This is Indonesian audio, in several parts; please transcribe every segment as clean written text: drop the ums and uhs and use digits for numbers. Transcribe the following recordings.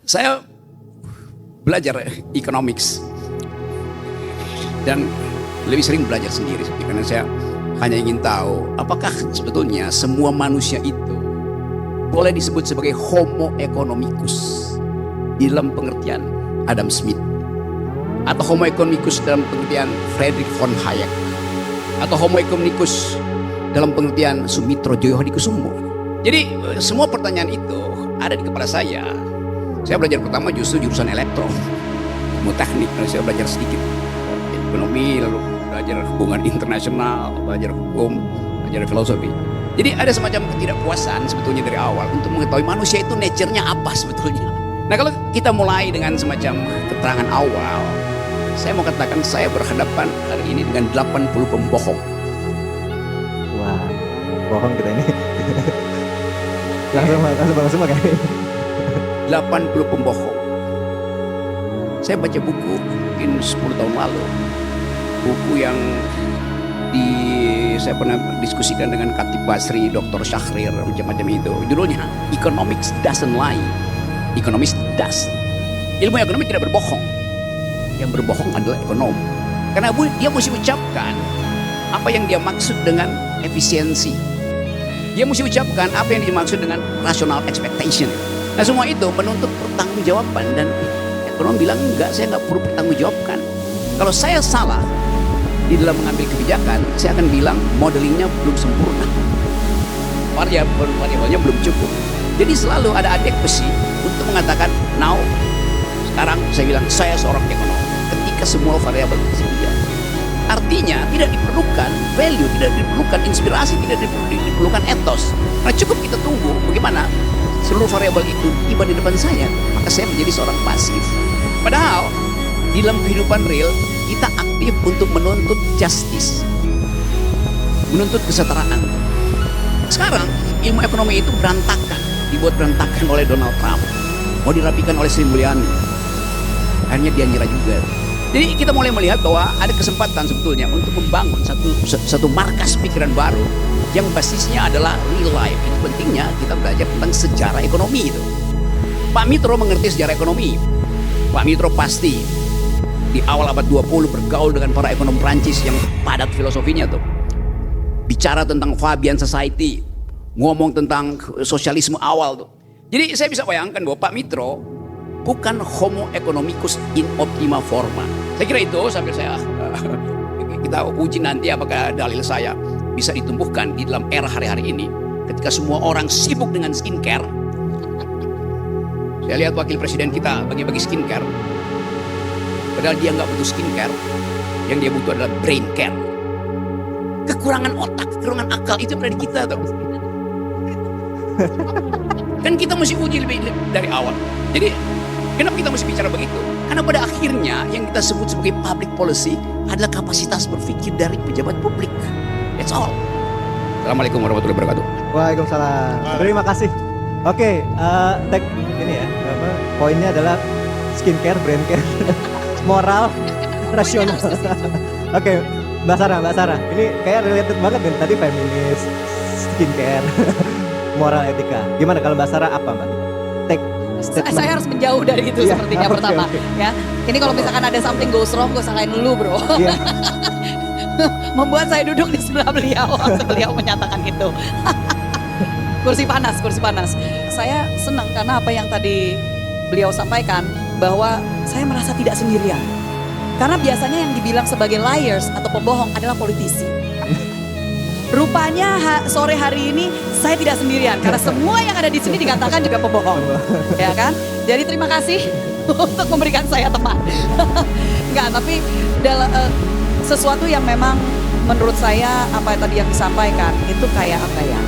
Saya belajar economics dan lebih sering belajar sendiri karena saya hanya ingin tahu apakah sebetulnya semua manusia itu boleh disebut sebagai homo economicus di dalam pengertian Adam Smith, atau homo economicus dalam pengertian Friedrich von Hayek, atau homo economicus dalam pengertian Sumitro Joyohadikusumo. Jadi semua pertanyaan itu ada di kepala saya. Saya belajar pertama justru jurusan elektro, ilmu teknik, saya belajar sedikit ekonomi, lalu belajar hubungan internasional, belajar hukum, belajar filosofi. Jadi ada semacam ketidakpuasan sebetulnya dari awal untuk mengetahui manusia itu nature-nya apa sebetulnya. Nah, kalau kita mulai dengan semacam keterangan awal, saya mau katakan saya berhadapan hari ini dengan 80 pembohong. Wah, bohong kita ini. langsung semua kan? 80 pembohong. Saya baca buku mungkin 10 tahun lalu, buku yang saya pernah diskusikan dengan Khatib Basri, Dr. Syahrir, macam-macam itu. Judulnya Economics Doesn't Lie. Economics does. Ilmu ekonomi tidak berbohong. Yang berbohong adalah ekonom. Karena dia mesti ucapkan apa yang dia maksud dengan efisiensi. Dia mesti ucapkan apa yang dimaksud dengan rational expectation. Nah, semua itu menuntut pertanggungjawaban, dan ekonom bilang enggak, saya nggak perlu pertanggungjawabkan. Kalau saya salah di dalam mengambil kebijakan, saya akan bilang modelingnya belum sempurna, variabelnya belum cukup. Jadi selalu ada adequacy untuk mengatakan now. Sekarang saya bilang saya seorang ekonom ketika semua variabel tersedia. Artinya tidak diperlukan value, tidak diperlukan inspirasi, tidak diperlukan ethos. Nah, cukup kita tunggu bagaimana seluruh variabel itu tiba di depan saya, maka saya menjadi seorang pasif. Padahal di dalam kehidupan real kita aktif untuk menuntut justice, menuntut kesetaraan. Sekarang ilmu ekonomi itu berantakan, dibuat berantakan oleh Donald Trump, mau dirapikan oleh Sri Mulyani, akhirnya dia nyerah juga. Jadi kita mulai melihat bahwa ada kesempatan sebetulnya untuk membangun satu markas pikiran baru yang basisnya adalah real life. Itu pentingnya kita belajar tentang sejarah ekonomi itu. Pak Mitro mengerti sejarah ekonomi. Pak Mitro pasti di awal abad 20 bergaul dengan para ekonom Prancis yang padat filosofinya tuh. Bicara tentang Fabian Society, ngomong tentang sosialisme awal tuh. Jadi saya bisa bayangkan bahwa Pak Mitro bukan homo economicus in optima forma. Saya kira itu sambil kita uji nanti apakah dalil saya bisa ditumbuhkan di dalam era hari-hari ini ketika semua orang sibuk dengan skincare. Saya lihat wakil presiden kita bagi-bagi skincare, padahal dia nggak butuh skincare. Yang dia butuh adalah brain care. Kekurangan otak, kekurangan akal itu ada di kita tuh. Kan kita mesti uji lebih dari awal. Jadi kenapa kita mesti bicara begitu? Karena pada akhirnya yang kita sebut sebagai public policy adalah kapasitas berpikir dari pejabat publik. That's all. Assalamualaikum warahmatullahi wabarakatuh. Waalaikumsalam. Terima kasih. Oke, ini ya, poinnya adalah skincare, brain care, moral, rasional. Oke, Mbak Sarah, ini kayak related banget nih tadi feminis, skincare, moral, etika. Gimana kalau Mbak Sarah apa Mbak? Saya harus menjauh dari itu sepertinya pertama. Ya, ini kalau misalkan ada something goes wrong, gue salahin dulu bro. Membuat saya duduk di sebelah beliau waktu beliau menyatakan itu. kursi panas. Saya senang karena apa yang tadi beliau sampaikan, bahwa saya merasa tidak sendirian. Karena biasanya yang dibilang sebagai liars atau pembohong adalah politisi. Rupanya sore hari ini saya tidak sendirian, karena semua yang ada di sini dikatakan juga pembohong, ya kan? Jadi terima kasih untuk memberikan saya teman. Enggak, tapi sesuatu yang memang menurut saya apa tadi yang disampaikan itu kayak apa ya?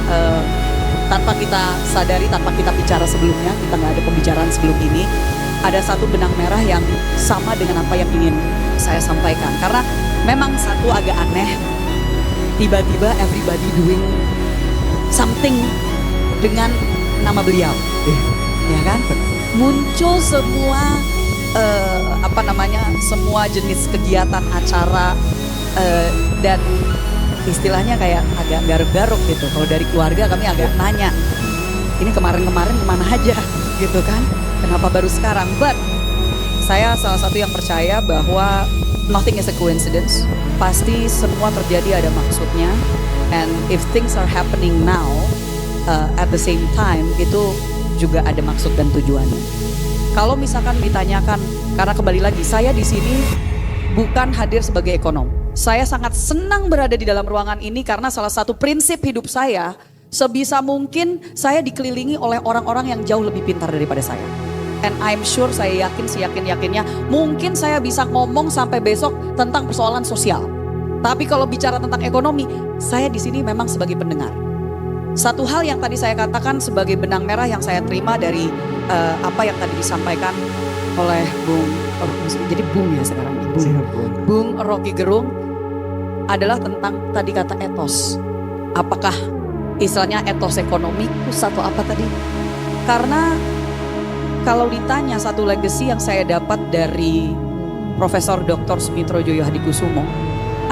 Tanpa kita sadari, tanpa kita bicara sebelumnya, kita nggak ada pembicaraan sebelum ini, ada satu benang merah yang sama dengan apa yang ingin saya sampaikan. Karena memang satu agak aneh, tiba-tiba everybody doing something dengan nama beliau, ya kan? Muncul semua semua jenis kegiatan acara dan istilahnya kayak agak garuk-garuk gitu. Kalau dari keluarga kami agak nanya, ini kemarin-kemarin kemana aja gitu kan? kenapa baru sekarang? But saya salah satu yang percaya bahwa nothing is a coincidence. Pasti semua terjadi ada maksudnya. And if things are happening now at the same time, itu juga ada maksud dan tujuannya. Kalau misalkan ditanyakan, karena kembali lagi saya di sini bukan hadir sebagai ekonom. Saya sangat senang berada di dalam ruangan ini karena salah satu prinsip hidup saya, sebisa mungkin saya dikelilingi oleh orang-orang yang jauh lebih pintar daripada saya. And I'm sure, saya yakin, seyakin-yakinnya, mungkin saya bisa ngomong sampai besok tentang persoalan sosial. Tapi kalau bicara tentang ekonomi, saya di sini memang sebagai pendengar. Satu hal yang tadi saya katakan sebagai benang merah yang saya terima dari apa yang tadi disampaikan oleh jadi Bung ya sekarang, Bung Rocky Gerung, adalah tentang tadi kata etos. Apakah istilahnya etos ekonomikus atau apa tadi? Karena kalau ditanya satu legacy yang saya dapat dari Profesor Dr. Sumitro Joyo Hadikusumo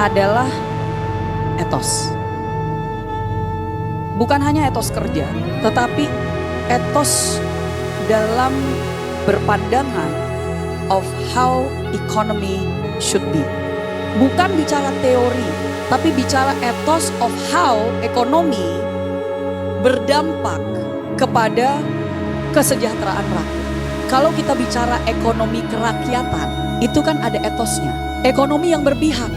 adalah etos. Bukan hanya etos kerja, tetapi etos dalam berpandangan of how economy should be. Bukan bicara teori, tapi bicara etos of how ekonomi berdampak kepada kesejahteraan rakyat. Kalau kita bicara ekonomi kerakyatan, itu kan ada etosnya. Ekonomi yang berpihak,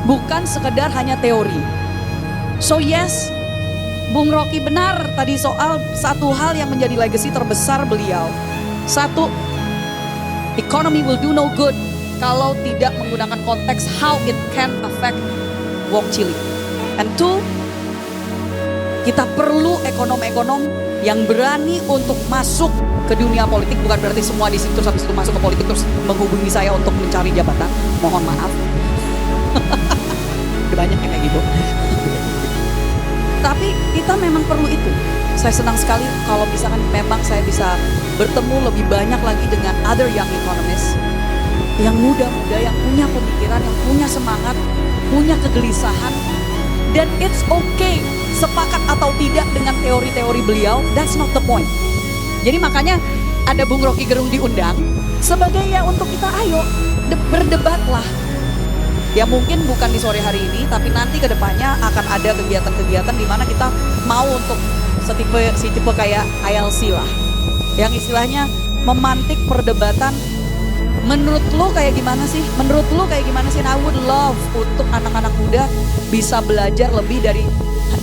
bukan sekedar hanya teori. So yes, Bung Rocky benar tadi soal satu hal yang menjadi legacy terbesar beliau. Satu, economy will do no good kalau tidak menggunakan konteks how it can affect Wong Chili. And two, kita perlu ekonom-ekonom yang berani untuk masuk ke dunia politik. Bukan berarti semua di situ habis itu masuk ke politik terus menghubungi saya untuk mencari jabatan. Mohon maaf. Banyak yang kayak gitu. Tapi kita memang perlu itu. Saya senang sekali kalau misalkan memang saya bisa bertemu lebih banyak lagi dengan other young economists yang muda-muda, yang punya pemikiran, yang punya semangat, punya kegelisahan. Dan it's okay sepakat atau tidak dengan teori-teori beliau, that's not the point. Jadi makanya ada Bung Rocky Gerung diundang sebagai ya untuk kita ayo berdebatlah. Ya mungkin bukan di sore hari ini, tapi nanti ke depannya akan ada kegiatan-kegiatan di mana kita mau untuk si tipe kayak ILC lah. Yang istilahnya memantik perdebatan, menurut lo kayak gimana sih? Menurut lo kayak gimana sih? And I would love untuk anak-anak muda bisa belajar lebih dari,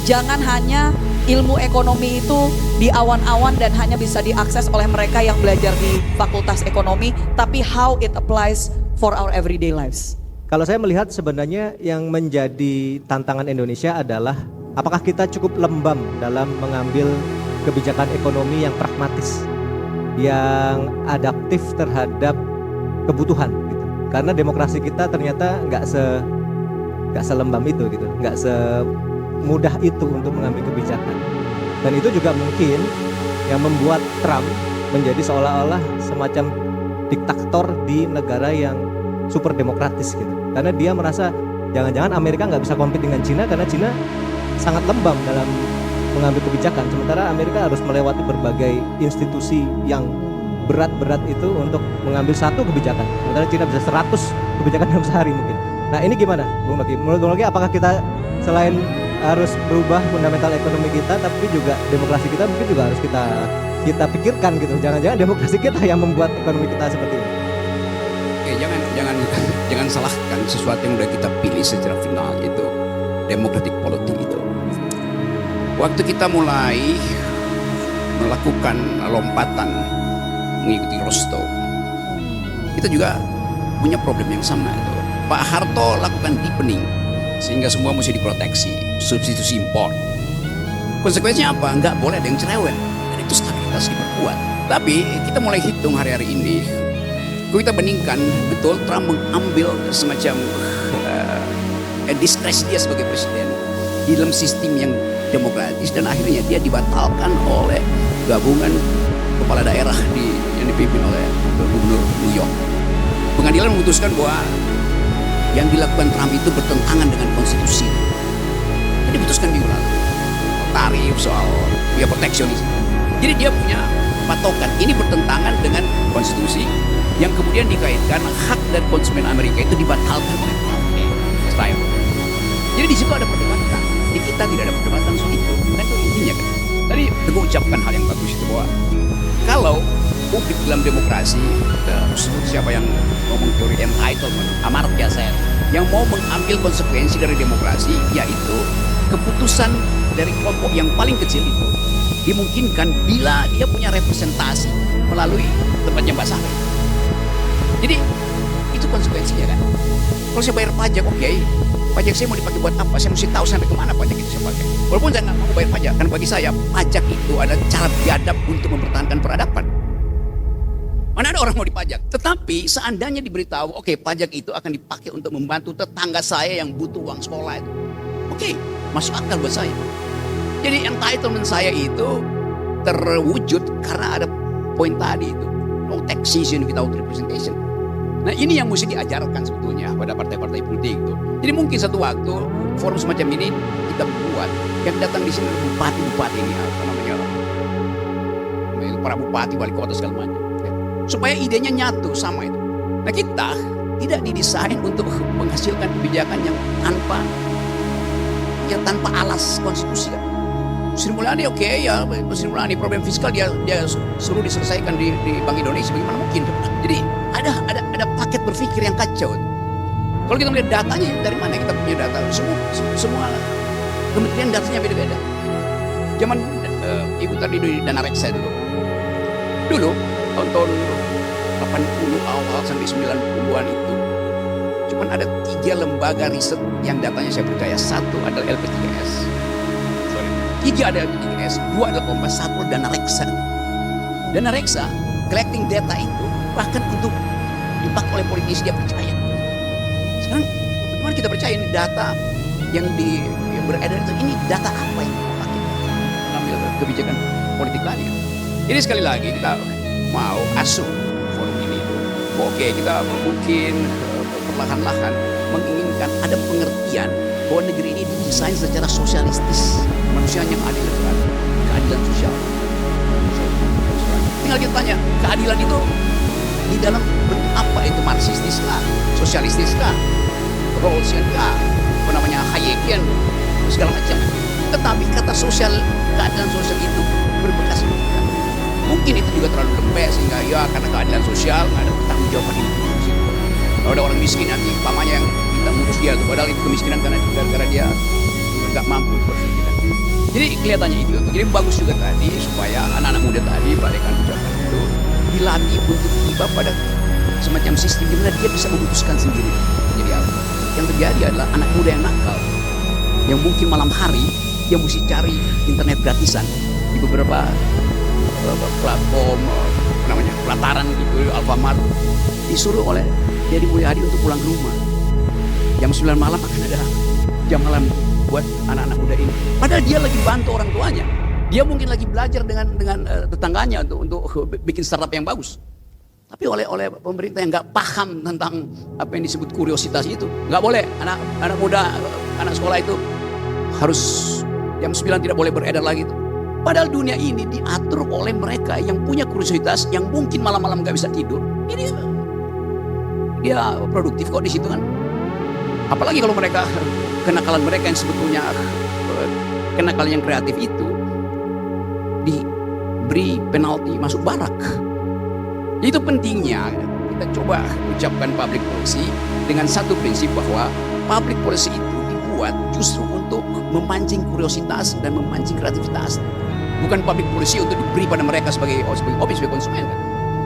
jangan hanya ilmu ekonomi itu di awan-awan dan hanya bisa diakses oleh mereka yang belajar di fakultas ekonomi, tapi how it applies for our everyday lives. Kalau saya melihat sebenarnya yang menjadi tantangan Indonesia adalah apakah kita cukup lembam dalam mengambil kebijakan ekonomi yang pragmatis, yang adaptif terhadap kebutuhan gitu. Karena demokrasi kita ternyata nggak selembam itu gitu, nggak semudah itu untuk mengambil kebijakan. Dan itu juga mungkin yang membuat Trump menjadi seolah-olah semacam diktator di negara yang super demokratis gitu. Karena dia merasa jangan-jangan Amerika nggak bisa compete dengan Cina karena Cina sangat lembam dalam mengambil kebijakan. Sementara Amerika harus melewati berbagai institusi yang berat-berat itu untuk mengambil satu kebijakan. Sementara Cina bisa 100 kebijakan dalam sehari mungkin. Nah ini gimana Bung Rocky? Menurut Bung Rocky apakah kita selain harus berubah fundamental ekonomi kita, tapi juga demokrasi kita mungkin juga harus kita pikirkan gitu. Jangan-jangan demokrasi kita yang membuat ekonomi kita seperti ini. Oke, jangan salahkan sesuatu yang udah kita pilih secara final itu democratic politik itu. Waktu kita mulai melakukan lompatan mengikuti Rosto, kita juga punya problem yang sama itu. Pak Harto lakukan deepening sehingga semua mesti diproteksi, substitusi impor. Konsekuensinya apa? Nggak boleh ada yang cerewet, dan itu stabilitas diperkuat. Tapi kita mulai hitung hari-hari ini. Kalau kita bandingkan, betul Trump mengambil semacam diskresi dia sebagai presiden di dalam sistem yang demokratis dan akhirnya dia dibatalkan oleh gabungan kepala daerah yang dipimpin oleh Gubernur New York. Pengadilan memutuskan bahwa yang dilakukan Trump itu bertentangan dengan konstitusi. Jadi diputuskan minggu lalu. Soal tarif, soal proteksionisme. Jadi dia punya patokan. Ini bertentangan dengan konstitusi yang kemudian dikaitkan hak dan konsumen Amerika itu dibatalkan oleh Trump. Jadi di situ ada perdebatan. Di kita tidak ada perdebatan soal itu. Kan itu intinya kan. Tadi Teguh ucapkan hal yang bagus itu bahwa kalau publik dalam demokrasi, siapa yang ngomong teori entitlement, amartya saya, yang mau mengambil konsekuensi dari demokrasi, yaitu keputusan dari kelompok yang paling kecil itu dimungkinkan bila dia punya representasi melalui tempatnya Mbak Sari. Jadi itu konsekuensinya kan. Kalau saya bayar pajak, oke, pajak saya mau dipakai buat apa? Saya mesti tahu sampai kemana pajak itu saya pakai. Walaupun saya nggak mau bayar pajak, karena bagi saya pajak itu adalah cara biadab untuk mempertahankan peradaban. Mana ada orang mau dipajak? Tetapi seandainya diberitahu, oke, pajak itu akan dipakai untuk membantu tetangga saya yang butuh uang sekolah itu. Oke, masuk akal buat saya. Jadi entitlement saya itu terwujud karena ada poin tadi itu. No taxation without representation. Nah ini yang mesti diajarkan sebetulnya pada partai-partai politik itu. Jadi mungkin satu waktu forum semacam ini kita buat, yang datang di sini bupati-bupati ini, apa namanya, para bupati, wali kota segala macam. Supaya idenya nyatu sama itu. Nah kita tidak didesain untuk menghasilkan kebijakan yang tanpa alas konstitusi kan. Sri Mulyani oke, ya Sri Mulyani problem fiskal dia suruh diselesaikan di Bank Indonesia, bagaimana mungkin? Jadi ada paket berpikir yang kacau. Kalau kita melihat datanya dari mana kita punya data? Semua kementerian datanya beda-beda. Zaman Ibu tadi di Dana Reksa dulu tahun 80 awal sampai 90-an itu cuman ada 3 lembaga riset yang datanya saya percaya. Satu adalah LP3S, 3 ada LP3S, 2 adalah Kompas, 1 Dana Reksa. Dana Reksa collecting data itu bahkan untuk dipakai oleh politisi dia percaya. Sekarang bagaimana kita percaya ini data yang beredar itu, ini data apa yang dipakai mengambil kebijakan politik tadi. Jadi sekali lagi kita mau asuh forum ini itu, oke, kita mungkin perlahan-lahan menginginkan ada pengertian bahwa negeri ini didesain secara sosialistis, manusia yang adil dan beradab, keadilan sosial. Tinggal kita tanya, keadilan itu di dalam bentuk apa? Itu marxistis kah, sosialistis kah, Rawlsian kah, apa namanya, Hayekian, segala macam. Tetapi kata sosial, keadilan sosial itu berbekas logika. Mungkin itu juga terlalu lembek sehingga ya karena keadilan sosial nggak ada pertanggungjawaban itu. Kalau ada orang miskin nanti pamannya yang minta ngurus dia, padahal itu kemiskinan karena dia nggak mampu berpikir. Jadi kelihatannya itu. Jadi bagus juga tadi supaya anak-anak muda tadi balikan ucapan itu dilatih untuk tiba pada semacam sistem di mana dia bisa memutuskan sendiri. Jadi apa? Yang terjadi adalah anak muda yang nakal, yang mungkin malam hari dia mesti cari internet gratisan di beberapa platform namanya pelataran gitu, Alfamart, disuruh oleh Deddy Mulyadi untuk pulang ke rumah. Jam 9 malam akan ada jam malam buat anak-anak muda ini. Padahal dia lagi bantu orang tuanya. Dia mungkin lagi belajar dengan tetangganya untuk bikin startup yang bagus. Tapi oleh pemerintah yang nggak paham tentang apa yang disebut kuriositas itu, nggak boleh anak muda, anak sekolah itu harus jam 9 tidak boleh beredar lagi itu. Padahal dunia ini diatur oleh mereka yang punya kuriositas, yang mungkin malam-malam nggak bisa tidur. Ini dia produktif kok di situ kan. Apalagi kalau mereka kenakalan mereka yang sebetulnya kenakalan yang kreatif itu diberi penalti masuk barak. Itu pentingnya kita coba ucapkan public policy dengan satu prinsip bahwa public policy itu dibuat justru untuk memancing kuriositas dan memancing kreativitas. Bukan public policy untuk diberi pada mereka sebagai objek, sebagai konsumen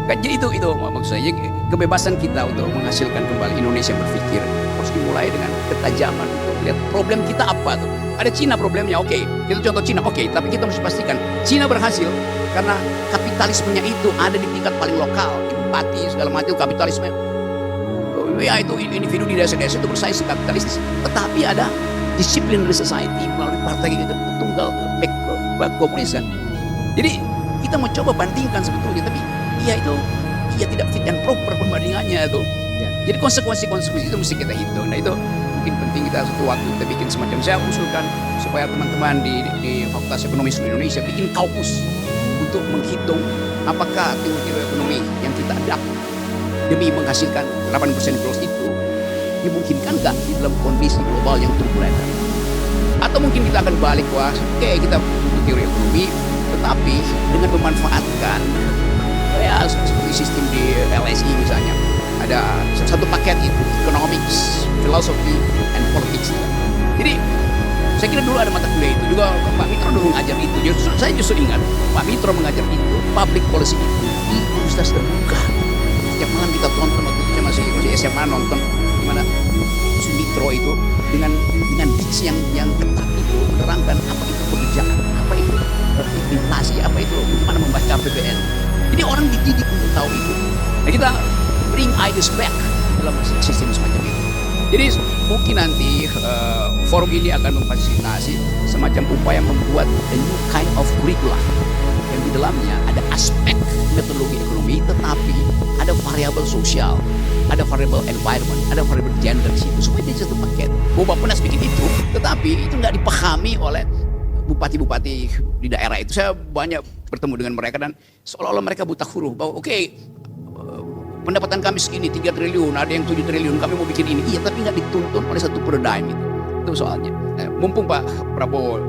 kan. Jadi itu maksud saya, kebebasan kita untuk menghasilkan kembali Indonesia yang berpikir harus dimulai dengan ketajaman untuk lihat problem kita apa tuh. Ada Cina problemnya, oke, kita contoh Cina, oke, tapi kita mesti pastikan Cina berhasil karena kapitalismenya itu ada di tingkat paling lokal, di bupati segala macam kapitalisme. Ya itu individu di desa-desa itu bersaing kapitalistis, tetapi ada disciplinary society melalui partai gitu tunggal komunis kan. Jadi kita mau coba bandingkan sebetulnya, tapi ia tidak fit and proper perbandingannya itu. Ya. Jadi konsekuensi itu mesti kita hitung. Nah itu mungkin penting kita suatu waktu kita bikin semacam, saya usulkan supaya teman-teman di Fakultas Ekonomi Seluruh Indonesia bikin kaukus untuk menghitung Apakah teori ekonomi yang kita adapt demi menghasilkan 8% growth itu dimungkinkan nggak di dalam kondisi global yang turbulen? Atau mungkin kita akan balik, wah oke kita butuh teori ekonomi, tetapi dengan memanfaatkan ya seperti sistem di LSI misalnya, ada satu paket itu economics, philosophy, and politics. Jadi saya kira dulu ada mata kuliah itu juga, Pak Mitro dulu mengajar itu. Saya justru ingat Pak Mitro mengajar itu public policy itu di universitas terbuka. Setiap malam kita tonton, waktu itu saya masih SMA nonton gimana Sumitro itu dengan diksi yang ketat itu menerangkan apa itu kebijakan, apa itu inflasi, apa itu bagaimana membaca APBN. Jadi orang dididik untuk tahu itu. Nah kita bring ideas back dalam sistem semacam itu. Jadi mungkin nanti forum ini akan memfasilitasi semacam upaya membuat a new kind of curriculum yang di dalamnya ada aspek metodologi ekonomi, tetapi ada variabel sosial, ada variabel environment, ada variabel gender di situ. Semua itu satu paket. Bapak pernah bikin itu, tetapi itu nggak dipahami oleh bupati-bupati di daerah itu. Saya banyak bertemu dengan mereka dan seolah-olah mereka buta huruf bahwa oke, pendapatan kami segini 3 triliun, ada yang 7 triliun, kami mau bikin ini. Iya, tapi nggak dituntun oleh satu paradigm itu. Itu soalnya. Mumpung Pak Prabowo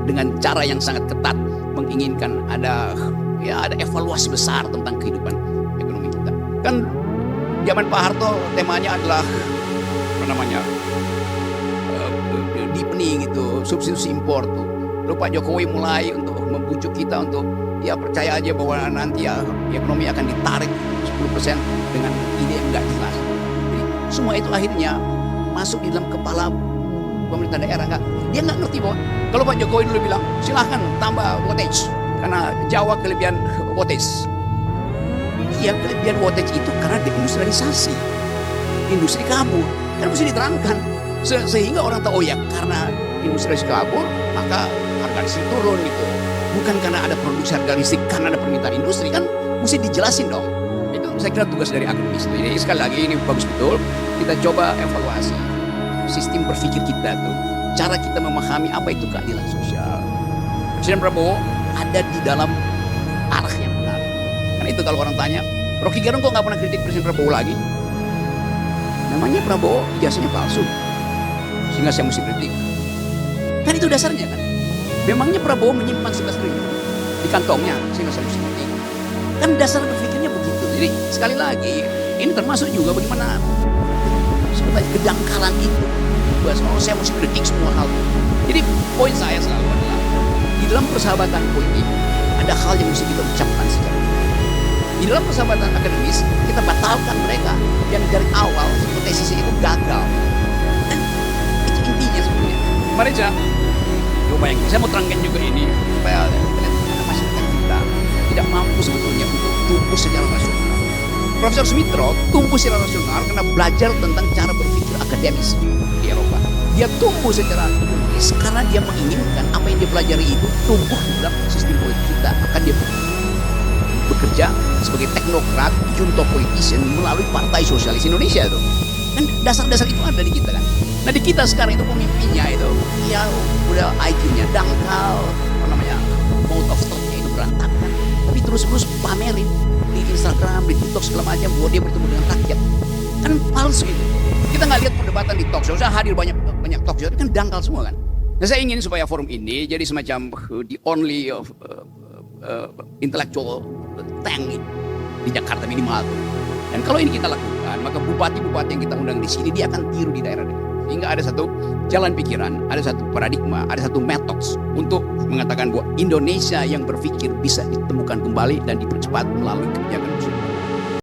dengan cara yang sangat ketat menginginkan ada evaluasi besar tentang kehidupan ekonomi kita. Kan zaman Pak Harto temanya adalah deepening gitu, substitusi impor tuh. Lalu Pak Jokowi mulai untuk membujuk kita untuk ya percaya aja bahwa nanti ya ekonomi akan ditarik 10% dengan ide yang nggak jelas. Jadi semua itu akhirnya masuk di dalam kepala pemerintah daerah. Dia nggak ngerti bahwa kalau Pak Jokowi dulu bilang silahkan tambah wattage karena Jawa kelebihan wattage. Iya, kelebihan wattage itu karena deindustrialisasi, industri kabur, kan mesti diterangkan sehingga orang tahu oh ya karena industrialisasi kabur maka harga listrik turun gitu. Bukan karena ada produksi harga listrik, karena ada permintaan industri, kan mesti dijelasin dong. Itu saya kira tugas dari akademis. Jadi sekali lagi ini bagus betul, kita coba evaluasi sistem berpikir kita tuh, cara kita memahami apa itu keadilan sosial. Presiden Prabowo ada di dalam arah yang benar. Karena itu kalau orang tanya, Rocky Gerung kok nggak pernah kritik Presiden Prabowo lagi? Namanya Prabowo, ijazahnya palsu, sehingga saya mesti kritik. Kan itu dasarnya kan. Memangnya Prabowo menyimpan 11 triliun di kantongnya sehingga saya mesti kritik. Kan dasar berpikirnya begitu. Jadi sekali lagi ini termasuk juga bagaimana sebenarnya kedangkalan itu. Oh saya mesti kritik semua hal. Jadi poin saya selalu adalah di dalam persahabatan politik ada hal yang mesti kita ucapkan secara di dalam persahabatan akademis kita batalkan mereka yang dari awal hipotesisnya itu gagal. Dan itu intinya sebenarnya. Mari bayangin, saya mau terangkan juga ini supaya masyarakat kita tidak mampu sebetulnya untuk tumbuh secara rasional. Profesor Sumitro tumbuh secara rasional karena belajar tentang cara berpikir akademis di Eropa. Dia tumbuh secara logis karena dia menginginkan apa yang dia pelajari itu tumbuh di dalam sistem politik kita. Maka dia bekerja sebagai teknokrat, junto politician melalui Partai Sosialis Indonesia itu. Kan dasar-dasar itu ada di kita kan. Nah di kita sekarang itu pemimpinnya itu ya udah IQ-nya dangkal, mode of thought-nya itu berantakan, tapi terus-terus pamerin di Instagram, di TikTok segala macam bahwa dia bertemu dengan rakyat. Kan palsu itu. Kita nggak lihat perdebatan di talk show. Saya hadir banyak talk show, itu kan dangkal semua kan. Nah saya ingin supaya forum ini jadi semacam the only intellectual tank di Jakarta minimal tuh. Dan kalau ini kita lakukan, maka bupati-bupati yang kita undang di sini dia akan tiru di daerah-daerah. Sehingga ada satu jalan pikiran, ada satu paradigma, ada satu metode untuk mengatakan bahwa Indonesia yang berpikir bisa ditemukan kembali dan dipercepat melalui kebijakan